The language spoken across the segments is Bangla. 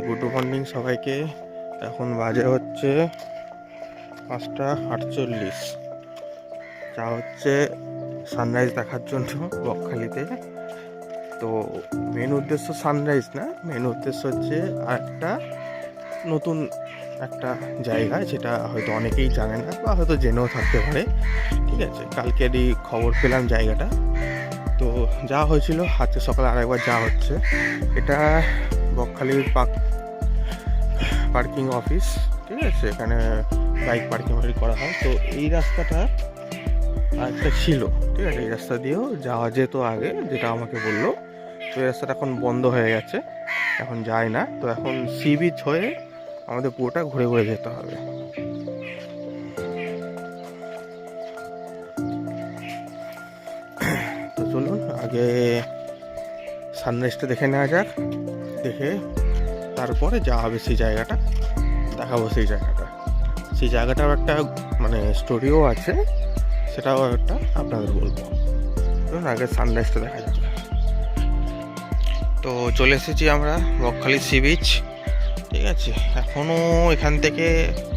গুড মর্নিং সবাইকে। এখন বাজে হচ্ছে 5:48। যা হচ্ছে সানরাইজ দেখার জন্য বকখালিতে। তো মেন উদ্দেশ্য সানরাইজ না, মেন উদ্দেশ্য হচ্ছে আরেকটা নতুন একটা জায়গা, যেটা হয়তো অনেকেই জানে না বা হয়তো জেনেও থাকতে পারে। ঠিক আছে, কালকেরই খবর পেলাম জায়গাটা। তো যা হয়েছিল আজকে সকালে আরেকবার যা হচ্ছে, এটা বকখালির পার্কিং অফিস। ঠিক আছে, এখানে বাইক পার্কিং করা হয়। তো এই রাস্তাটা আরেকটা ছিল, ঠিক আছে, এই রাস্তা দিয়েও যাওয়া যেত আগে, যেটা আমাকে বললো। তো এই রাস্তাটা এখন বন্ধ হয়ে গেছে, এখন যায় না। তো এখন সি বিচ হয়ে আমাদের পুরোটা ঘুরে ঘুরে যেতে হবে। তো চলুন আগে সানরাইজটা দেখে নেওয়া যাক, দেখে তারপরে যা হবে সেই জায়গাটা দেখাবো। সেই জায়গাটাও একটা মানে স্টোরিও আছে, সেটাও একটা আপনাদের বলবো। চলুন আগে সানরাইজটা দেখা যাক। তো চলে এসেছি আমরা বকখালি সি বিচ। ঠিক আছে, এখনও এখান থেকে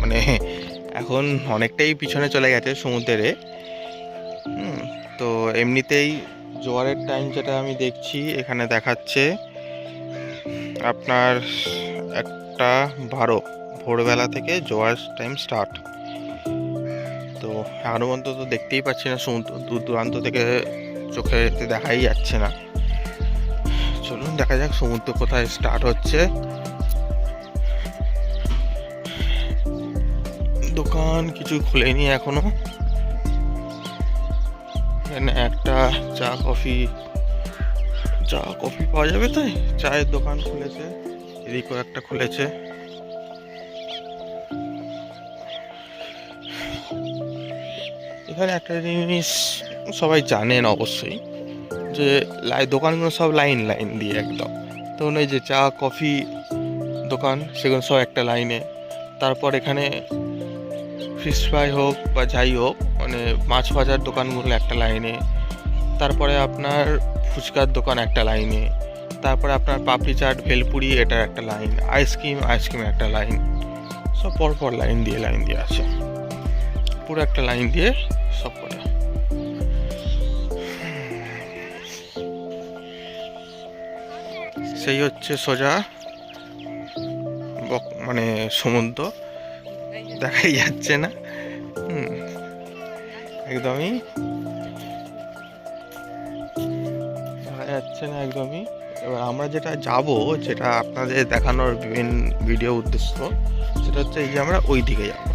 মানে এখন অনেকটাই পিছনে চলে গেছে সমুদ্রে। তো এমনিতেই জোয়ারের টাইম যেটা আমি দেখছি এখানে দেখাচ্ছে আপনার 1:12 ভোরবেলা থেকে জোয়ার টাইম স্টার্ট। তো এখনো পর্যন্ত তো দেখতেই পাচ্ছি না সমুদ্র, দূর দূরান্ত থেকে চোখে দেখাই যাচ্ছে না। চলুন দেখা যাক সমুদ্র কোথায় স্টার্ট হচ্ছে। দোকান কিছু খুলেনি এখনো। এখানে একটা চা কফি পাওয়া যাবে, তাই চায়ের দোকান খুলেছে, এদিকেও একটা খুলেছে। এখানে একটা জিনিস সবাই জানেন অবশ্যই, যে দোকানগুলো সব লাইন দিয়ে একদম। তো এই যে চা কফি দোকান, সেগুলো সব একটা লাইনে। তারপর এখানে ফিশ ফ্রাই হোক বা যাই হোক, মানে মাছ ভাজার দোকানগুলো একটা লাইনে। তারপরে আপনার ফুচকার দোকান একটা লাইনে। তারপরে আপনার পাপড়ি চাট, ভেলপুরি, এটার একটা লাইন। আইসক্রিম একটা লাইন। সব পরপর লাইন দিয়ে আছে, পুরো একটা লাইন দিয়ে সব কটা। সেই হচ্ছে সোজা মানে সমুদ্র, দেখাই যাচ্ছে না, একদমই দেখা যাচ্ছে না একদমই। এবার আমরা যেটা যাব, যেটা আপনাদের দেখানোর ভিডিও উদ্দেশ্য, সেটা হচ্ছে এই যে আমরা ওই দিকে যাব।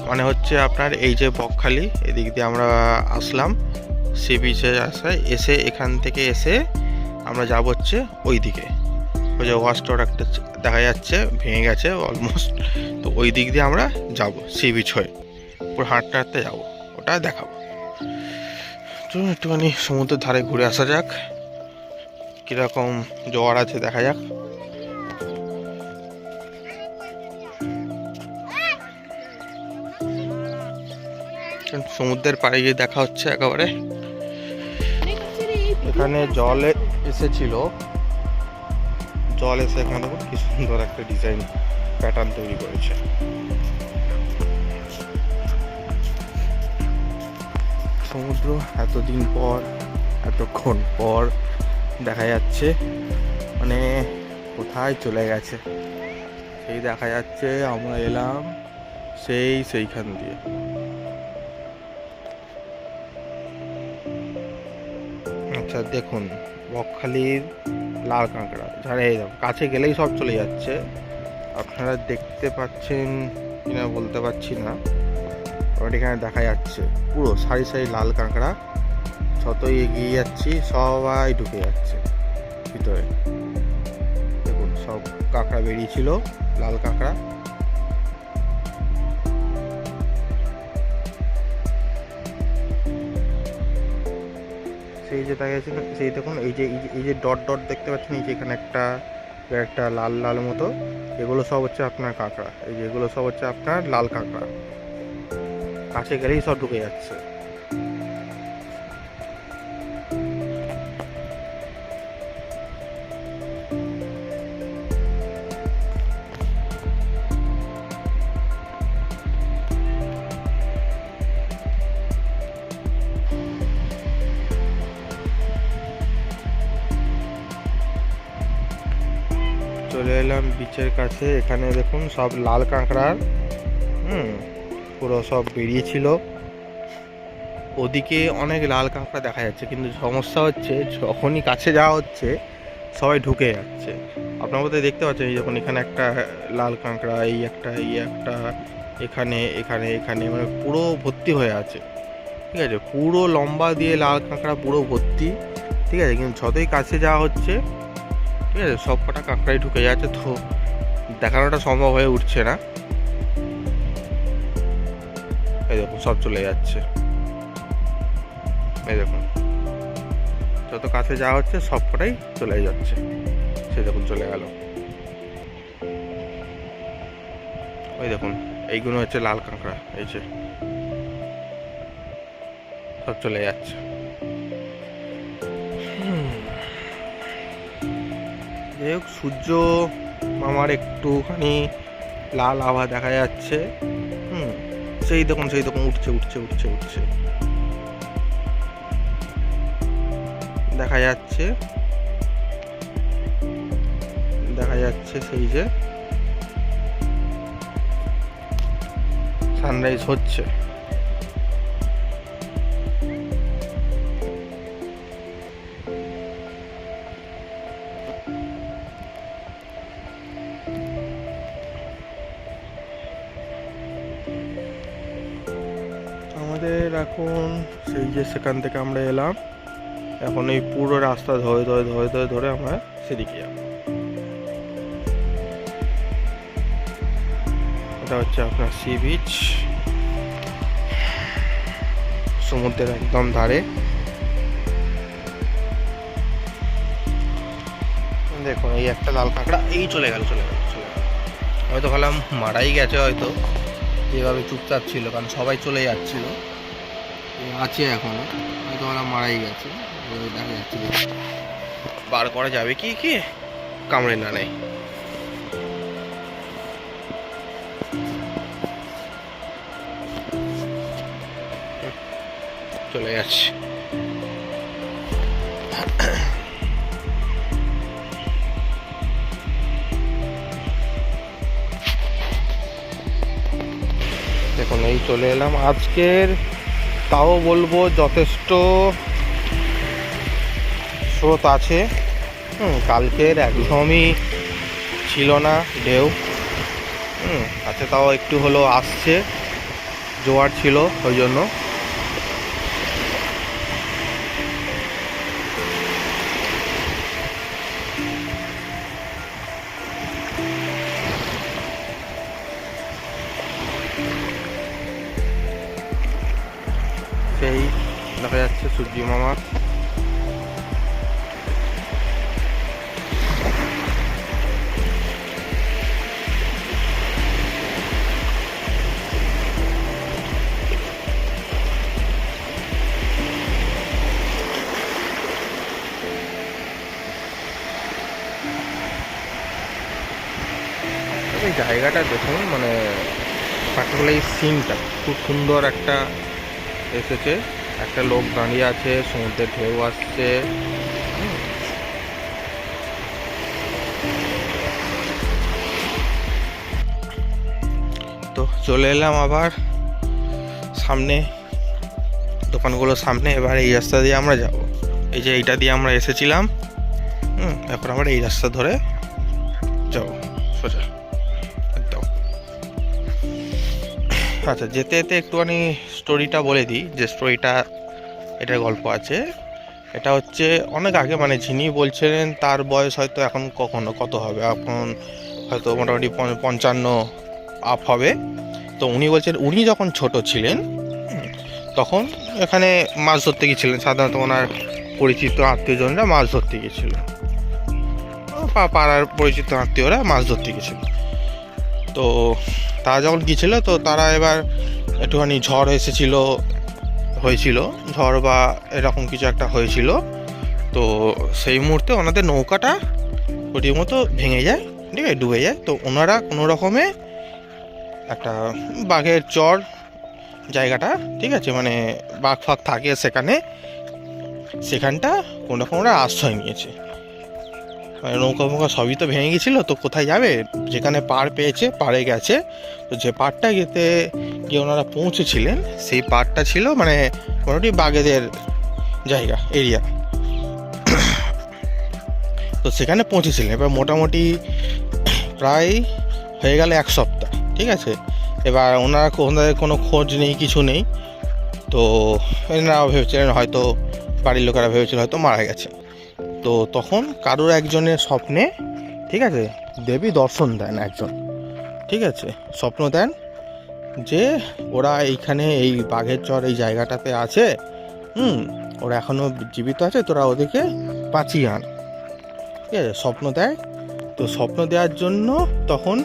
মানে হচ্ছে আপনার এই যে বকখালি, এদিক দিয়ে আমরা আসলাম সি বিচে এসে এখান থেকে এসে আমরা যাব হচ্ছে ওই দিকে। ওই যে ওয়াচ টাওয়ার একটা দেখা যাচ্ছে, ভেঙে গেছে অলমোস্ট। তো ওই দিক দিয়ে আমরা যাব সি বিচ হয়ে, পুরো হাঁটতে হাঁটতে যাবো, ওটা দেখাবো। চলুন একটুখানি সমুদ্রের ধারে ঘুরে আসা যাক, কীরকম জোয়ার আছে দেখা যাক। সমুদ্রের পাড়ে গিয়ে দেখা হচ্ছে একেবারে। এখানে জল এসেছিল, জল এসে এখানে কি সুন্দর একটা ডিজাইন প্যাটার্ন তৈরি করেছে। সমুদ্র এতক্ষণ পর দেখা যাচ্ছে, মানে কোথায় চলে গেছে সেই দেখা যাচ্ছে। আমরা এলাম সেইখান দিয়ে। আচ্ছা দেখুন, বকখালির লাল কাঁকড়া, যারা এই কাছে গেলেই সব চলে যাচ্ছে। আপনারা দেখতে পাচ্ছেন কিনা বলতে পারছি না, বাট এখানে দেখা যাচ্ছে পুরো সারি লাল কাঁকড়া। যতই এগিয়ে যাচ্ছি সবাই ঢুকে যাচ্ছে ভিতরে। দেখুন সব কাঁকড়া বেরিয়েছিল, লাল কাঁকড়া। সেই যে দেখা যাচ্ছে, সেই দেখুন এই যে ডট দেখতে পাচ্ছেন, এই যে এখানে একটা লাল মতো, এগুলো সব হচ্ছে আপনার কাঁকড়া। এই যে এগুলো সব হচ্ছে আপনার লাল কাঁকড়া, কাছে গেলেই সব ঢুকে যাচ্ছে। চলে এলাম বিচের কাছে। এখানে দেখুন সব লাল কাঁকড়ার পুরো সব বেরিয়েছিল। ওদিকে অনেক লাল কাঁকড়া দেখা যাচ্ছে, কিন্তু সমস্যা হচ্ছে যখনই কাছে যাওয়া হচ্ছে সবাই ঢুকে যাচ্ছে। আপনার মধ্যে দেখতে পাচ্ছেন এই যখন এখানে একটা লাল কাঁকড়া, এই একটা এখানে এখানে এখানে মানে পুরো ভর্তি হয়ে আছে। ঠিক আছে, পুরো লম্বা দিয়ে লাল কাঁকড়া পুরো ভর্তি। ঠিক আছে, কিন্তু যতই কাছে যাওয়া হচ্ছে ঠিক আছে সব কটা কাঁকড়াই ঢুকে যাচ্ছে, তো দেখানোটা সম্ভব হয়ে উঠছে না। এই দেখুন সব চলে যাচ্ছে, এই দেখুন যত কাছে যাওয়া হচ্ছে সব কটাই চলে যাচ্ছে। সে দেখুন চলে গেল। ওই দেখুন এইগুলো হচ্ছে লাল কাঁকড়া, এই যে সব চলে যাচ্ছে। যাই হোক, সূর্য মামার একটুখানি লাল আভা দেখা যাচ্ছে। সেই দেখুন উঠছে উঠছে উঠছে উঠছে দেখা যাচ্ছে সেই যে সানরাইজ হচ্ছে। আমাদের এখন সেই যে সেখান থেকে আমরা এলাম, এখন এই পুরো রাস্তা ধরে ধরে ধরে ধরে ধরে আমরা সেদিকে যাব। এটা হচ্ছে আপনার সি বিচ, সমুদ্রের একদম ধারে। দেখুন এই একটা লাল কাঁকড়া এই চলে গেল। হয়তো ভাবলাম মারাই গেছে, হয়তো যেভাবে চুপচাপ ছিল, কারণ সবাই চলে যাচ্ছিল। আছে এখনো, হয়তো ভাবলাম মারাই গেছে। দেখা যাচ্ছে বার করা যাবে কি কামড়ে না নেয়। চলে যাচ্ছে। দেখুন এই চলে এলাম। আজকের তাও বলবো যথেষ্ট স্রোত আছে। কালকের একদমই ছিল না ঢেউ। আচ্ছা, তাও একটু হলো আসছে, জোয়ার ছিল ওই জন্য। সেই দেখা যাচ্ছে সূর্য মামা। এই জায়গাটা দেখুন, মানে পার্টিকুলার এই সিনটা খুব সুন্দর একটা এসেছে। একটা লোক দাঁড়িয়ে আছে, সমুদ্রের ঢেউ আসছে। তো চলে এলাম আবার সামনে, দোকানগুলোর সামনে। এবার এই রাস্তা দিয়ে আমরা যাব। এই যে এইটা দিয়ে আমরা এসেছিলাম, এখন আমরা এই রাস্তা ধরে যাব সোজা একদম। আচ্ছা, যেতে যেতে একটুখানি স্টোরিটা বলে দিই, যে স্টোরিটা এটার গল্প আছে। এটা হচ্ছে অনেক আগে, মানে যিনি বলছিলেন তার বয়স হয়তো এখন কত হবে, এখন হয়তো মোটামুটি 55 আপ হবে। তো উনি বলছেন উনি যখন ছোট ছিলেন তখন এখানে মাছ ধরতে গিয়েছিলেন। সাধারণত ওনার পরিচিত আত্মীয়জনরা মাছ ধরতে গিয়েছিল, পাড়ার পরিচিত আত্মীয়রা মাছ ধরতে গিয়েছিল। তো তারা যখন গিয়েছিল, তো তারা এবার একটুখানি ঝড় হয়েছিল ঝড় বা এরকম কিছু একটা হয়েছিল। তো সেই মুহূর্তে ওনাদের নৌকাটা রীতিমতো ভেঙে যায়, ঠিক আছে, ডুবে যায়। তো ওনারা কোনো রকমে একটা বাঘের চর জায়গাটা, ঠিক আছে, মানে বাঘ ফাঘ থাকে সেখানটা কোনো রকম ওরা আশ্রয় নিয়েছে। মানে নৌকা ফৌকা সবই তো ভেঙে গেছিলো, তো কোথায় যাবে, যেখানে পাড় পেয়েছে পাড়ে গেছে। তো যে পাড়টা গিয়ে ওনারা পৌঁছেছিলেন সেই পাড়টা ছিল মানে মোটামুটি বাঘেদের জায়গা এরিয়া। তো সেখানে পৌঁছেছিলেন। এবার মোটামুটি প্রায় হয়ে গেল 1 সপ্তাহ, ঠিক আছে। এবার ওনাদের কোনো খোঁজ নেই, কিছু নেই। তো এনারা ভেবেছিলেন হয়তো, বাড়ির লোকেরা ভেবেছিল হয়তো মারা গেছে। তো তখন কারোর একজনের স্বপ্নে, ঠিক আছে, দেবী দর্শন দেন একজন, ঠিক আছে, স্বপ্ন দেন যে ওরা এইখানে এই বাঘের চর এই জায়গাটাতে আছে, ওরা এখনো জীবিত আছে, তোরা ওদেরকে বাঁচিয়ে আন, ঠিক আছে, স্বপ্ন দেয়। তো স্বপ্ন দেওয়ার জন্য তখন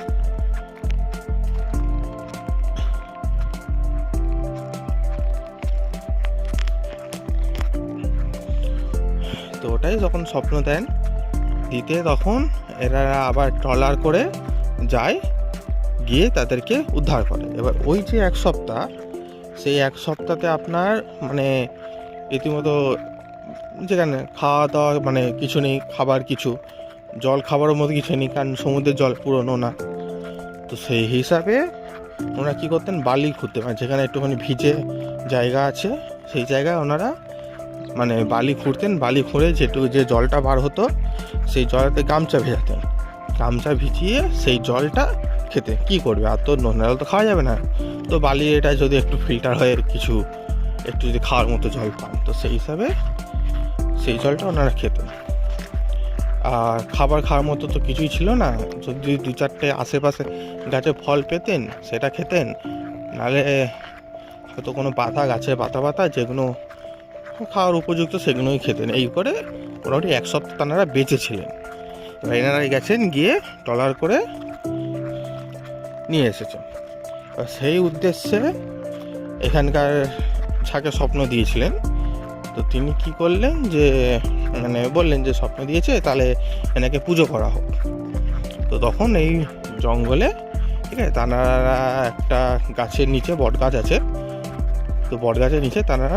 তো ওটাই যখন স্বপ্ন দেন দিতে, তখন এরা আবার ট্রলার করে যায়, গিয়ে তাদেরকে উদ্ধার করে। এবার ওই যে 1 সপ্তাহ, সেই 1 সপ্তাহে আপনার মানে রীতিমতো যেখানে খাওয়া দাওয়া মানে কিছু নেই, খাবার কিছু, জল খাবারের মতো কিছু নেই, কারণ সমুদ্রের জল পুরো নোনা। তো সেই হিসাবে ওনারা কী করতেন, বালি খুঁড়তেন, মানে যেখানে একটুখানি ভিজে জায়গা আছে সেই জায়গায় ওনারা মানে বালি খুঁড়তেন। বালি খুঁড়ে যে জলটা বার হতো সেই জলটাতে গামছা ভেজাতেন, গামছা ভিজিয়ে সেই জলটা খেতে। কি করবে, আর তো নোনা জল তো খাওয়া যাবে না, তো বালি এটা যদি একটু ফিল্টার হয়ে কিছু একটু যদি খাওয়ার মতো জল পান, তো সেই হিসাবে সেই জলটা ওনারা খেতেন। আর খাবার খাওয়ার মতো তো কিছুই ছিল না, যদি 2-4টে আশেপাশে গাছে ফল পেতেন সেটা খেতেন, নাহলে হয়তো কোনো পাতা, গাছের পাতা যেগুলো খাওয়ার উপযুক্ত সেগুলোই খেতেন। এই করে মোটামুটি 1 সপ্তাহ তারা বেঁচে ছিলেন। এনারা গেছেন, গিয়ে ট্রলার করে নিয়ে এসেছেন। সেই উদ্দেশ্যে এখানকার যাকে স্বপ্ন দিয়েছিলেন, তো তিনি কি করলেন যে মানে বললেন যে স্বপ্ন দিয়েছে তাহলে এনাকে পুজো করা হোক। তো তখন এই জঙ্গলে, ঠিক আছে, তারা একটা গাছের নিচে, বট গাছ আছে, তো বট গাছের নিচে তারা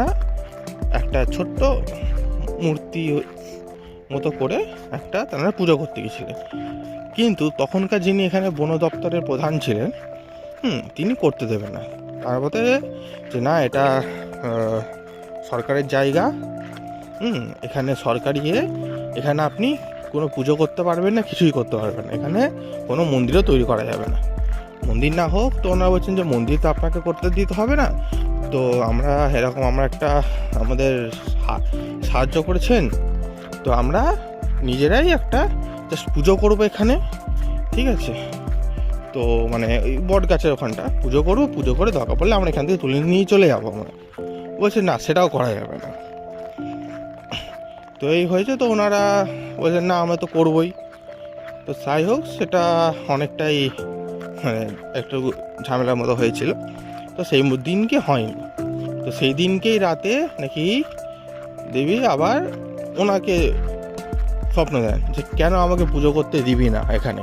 একটা ছোট্ট মূর্তি মতো করে একটা তারা পুজো করতে গেছিলেন। কিন্তু তখনকার যিনি এখানে বন দপ্তরের প্রধান ছিলেন, তিনি করতে দেবেন না। তার বলতে যে না, এটা সরকারের জায়গা, এখানে সরকারি এখানে আপনি কোনো পুজো করতে পারবেন না, কিছুই করতে পারবেন না, এখানে কোনো মন্দিরও তৈরি করা যাবে না। মন্দির না হোক, তো ওনারা বলছেন যে মন্দির তো আপনাকে করতে দিতে হবে না, তো আমরা একটা আমাদের সাহায্য করেছেন, তো আমরা নিজেরাই একটা জাস্ট পুজো করবো এখানে, ঠিক আছে। তো মানে ওই বট গাছের ওখানটা পুজো করবো, পুজো করে দরকার পড়লে আমরা এখান থেকে তুলে নিয়ে চলে যাবো। আমরা বলছে না, সেটাও করা যাবে না। তো এই হয়েছে, তো ওনারা বলছেন না, আমরা তো করবোই। তো যাই হোক, সেটা অনেকটাই মানে একটু ঝামেলার মতো হয়েছিল। তো সেই দিনকে হয়নি। তো সেই দিনকেই রাতে নাকি দেবী আবার ওনাকে স্বপ্ন দেন যে কেন আমাকে পুজো করতে দিবি না, এখানে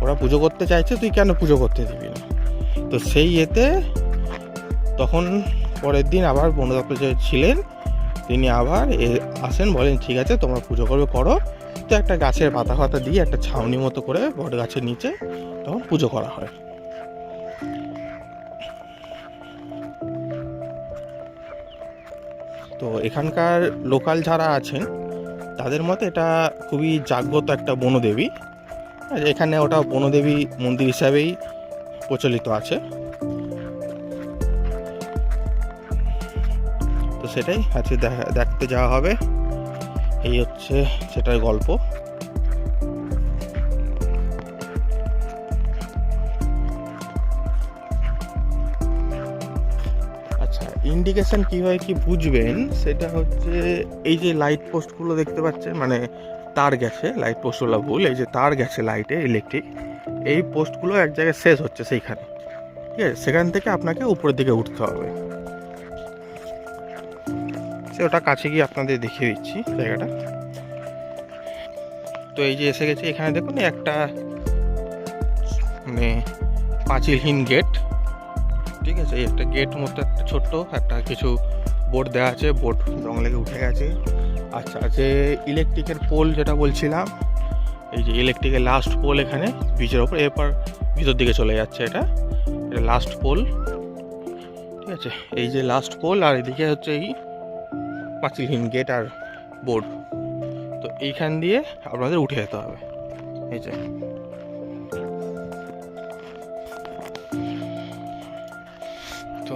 ওরা পুজো করতে চাইছে, তুই কেন পুজো করতে দিবি না। তো সেই তখন পরের দিন আবার বন দপ্তরে যে ছিলেন তিনি আবার আসেন, বলেন ঠিক আছে তোমরা পুজো করবে, করো। তো একটা গাছের পাতা দিয়ে একটা ছাউনি মতো করে বট গাছের নিচে তখন পুজো করা হয়। তো এখানকার লোকাল যারা আছেন তাদের মতে এটা খুবই জাগ্রত একটা বনদেবী, এখানে ওটা বনদেবী মন্দির হিসাবেই প্রচলিত আছে। তো সেটাই আজকে দেখতে যাওয়া হবে। এই হচ্ছে সেটার গল্প। আচ্ছা, ইন্ডিকেশন কীভাবে কি বুঝবেন সেটা হচ্ছে এই যে লাইট পোস্টগুলো দেখতে পাচ্ছেন, মানে তার গেছে, লাইট পোস্টগুলো ভুল, এই যে তার গেছে লাইটে ইলেকট্রিক, এই পোস্টগুলো এক জায়গায় শেষ হচ্ছে সেইখানে, ঠিক আছে। সেখান থেকে আপনাকে উপরের দিকে উঠতে হবে। ওটা কাছে গিয়ে আপনাদের দেখিয়ে দিচ্ছি জায়গাটা। তো এই যে এসে গেছে, এখানে দেখুন একটা মানে পাঁচিলহীন গেট, ঠিক আছে। এই একটা গেট মতো একটা ছোট্ট একটা কিছু বোর্ড দেওয়া আছে, বোর্ড জঙ্গলে উঠে গেছে। আচ্ছা, যে ইলেকট্রিকের পোল যেটা বলছিলাম, এই যে ইলেকট্রিকের লাস্ট পোল এখানে ব্রিজের ওপর, এরপর ভিতর দিকে চলে যাচ্ছে, এটা লাস্ট পোল। ঠিক আছে, এই যে লাস্ট পোল, আর এদিকে হচ্ছে এই পাঁচিলহীন গেট আর বোর্ড। তো এইখান দিয়ে আপনাদের উঠে যেতে হবে। এই যে তো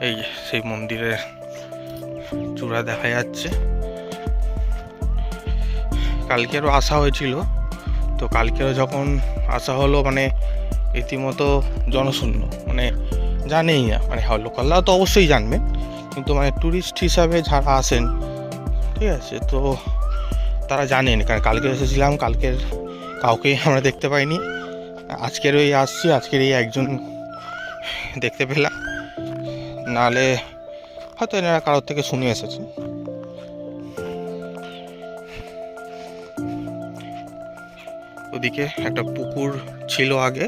এই যে সেই মন্দিরের চূড়া দেখা যাচ্ছে। কালকেরও আসা হয়েছিল, তো কালকেরও যখন আসা হলো মানে রীতিমতো জনশূন্য, মানে জানেই না, মানে লোকালরা তো অবশ্যই জানবেন, কিন্তু মানে ট্যুরিস্ট হিসাবে যারা আসেন, ঠিক আছে, তো তারা জানেন। কারণ কালকে এসেছিলাম, কালকের কাউকেই আমরা দেখতে পাইনি। আজকের ওই আসছি, আজকের এই একজন দেখতে পেলাম, নাহলে হয়তো এনারা কারোর থেকে শুনে এসেছে। ওদিকে একটা পুকুর ছিল আগে,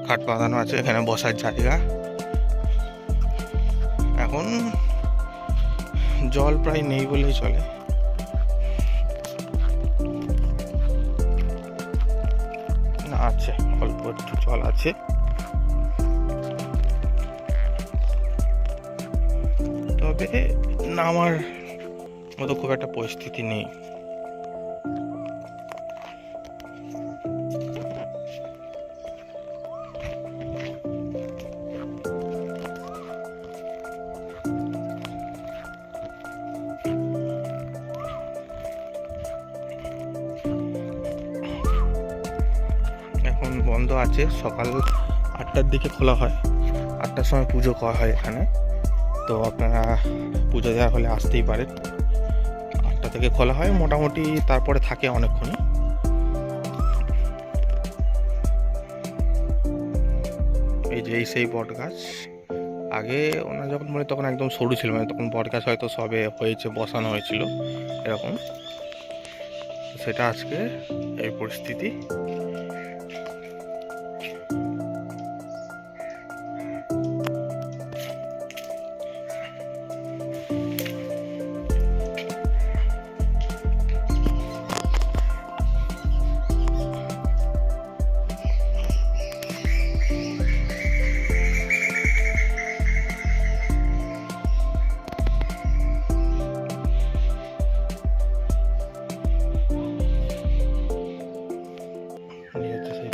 ঘাট বাঁধানো আছে, এখানে বসার জায়গা। এখন জল প্রায় নেই বলেই চলে। না, আছে, অল্প একটু জল আছে। তবে নামার মতো খুব একটা পরিস্থিতি নেই। এখন বন্ধ আছে, সকাল 8টার দিকে খোলা হয়, 8টার সময় পুজো করা হয় এখানে। তো আপনারা পুজো দেওয়া হলে আসতেই পারেন। 8টা থেকে খোলা হয় মোটামুটি, তারপরে থাকে অনেকক্ষণ। এই যে এই সেই বট গাছ, আগে ওনারা যখন মানে তখন একদম সরু ছিল, মানে তখন বট গাছ হয়তো সবে হয়েছে, বসানো হয়েছিল এরকম, সেটা আজকে এই পরিস্থিতি।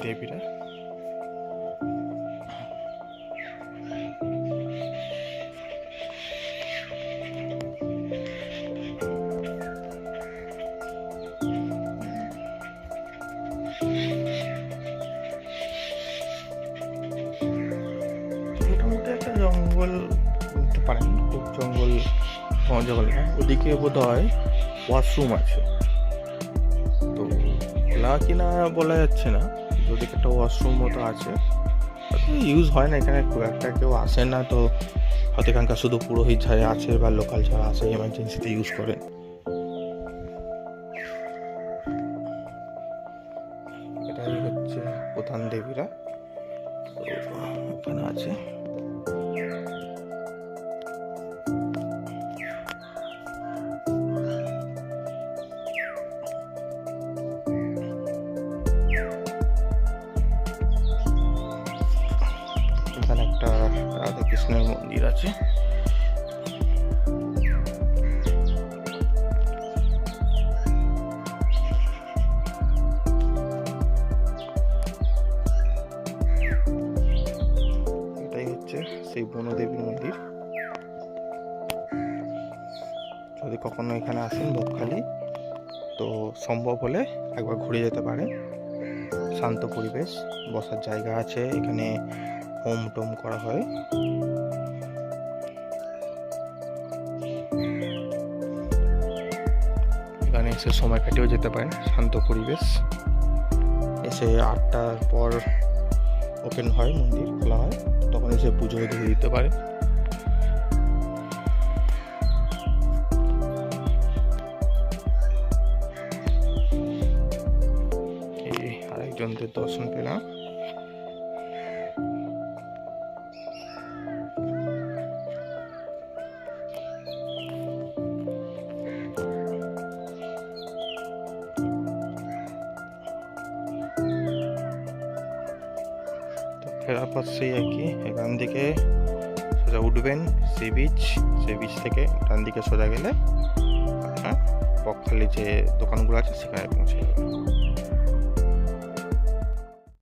দেবীরা মোটামুটি একটা জঙ্গল বলতে পারেন, খুব জঙ্গল জঙ্গল না। ওদিকে বোধ হয় ওয়াশরুম আছে, তো খোলা কিনা বলা যাচ্ছে না। ওদিকে একটা ওয়াশরুম মতো আছে, ইউজ হয় না এখানে, খুব একটা কেউ আসে না। তো হয়তো এখানকার শুধু পুরোহিত যারা আছে বা লোকাল যারা আছে এমার্জেন্সিতে ইউজ করে। এটাই হচ্ছে প্রধান দেবীরা, এখানে আছে। এখানে একটা রাধা কৃষ্ণের মন্দির আছে। এটাই হচ্ছে সেই বনদেবী মন্দির। যদি কখনো এখানে আসেন বকখালি, তো সম্ভব হলে একবার ঘুরে যেতে পারেন। শান্ত পরিবেশ, বসার জায়গা আছে, এখানে হোম টোম করা হয়। এখানে এসে সময় কাটিয়েও যেতে পারেন, শান্ত পরিবেশ। এসে 8টার পর ওপেন হয়, মন্দির খোলা হয়, তখন এসে পুজো দিয়ে দিতে পারেন। এই আরেকজনদের দর্শন পেলাম। ফেরার পর সেই আর কি এখান থেকে সোজা উঠবেন সি বিচ থেকে ডান দিকে সোজা গেলে আপনার বকখালি যে দোকানগুলো আছে সেখানে পৌঁছে যাবেন।